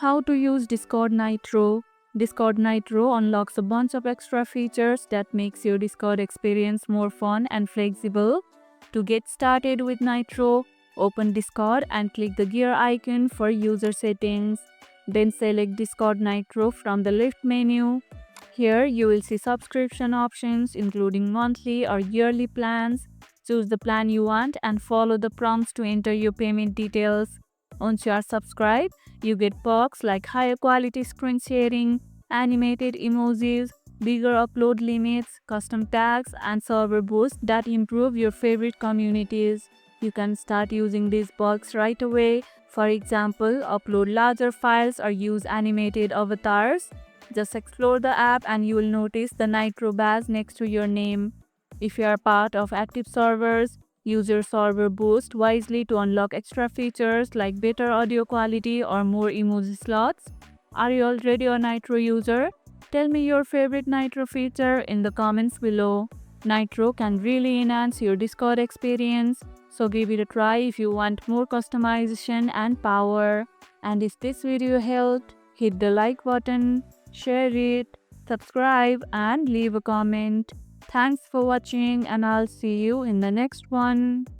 How to use Discord Nitro. Discord Nitro unlocks a bunch of extra features that makes your Discord experience more fun and flexible. To get started with Nitro, open Discord and click the gear icon for user settings. Then select Discord Nitro from the left menu. Here you will see subscription options including monthly or yearly plans. Choose the plan you want and follow the prompts to enter your payment details. Once you are subscribed, you get perks like higher quality screen sharing, animated emojis, bigger upload limits, custom tags, and server boosts that improve your favorite communities. You can start using these perks right away. For example, upload larger files or use animated avatars. Just explore the app and you will notice the Nitro badge next to your name. If you are part of active servers, use your server boost wisely to unlock extra features like better audio quality or more emoji slots. Are you already a Nitro user? Tell me your favorite Nitro feature in the comments below. Nitro can really enhance your Discord experience, so give it a try if you want more customization and power. And if this video helped, hit the like button, share it, subscribe, and leave a comment. Thanks for watching, and I'll see you in the next one.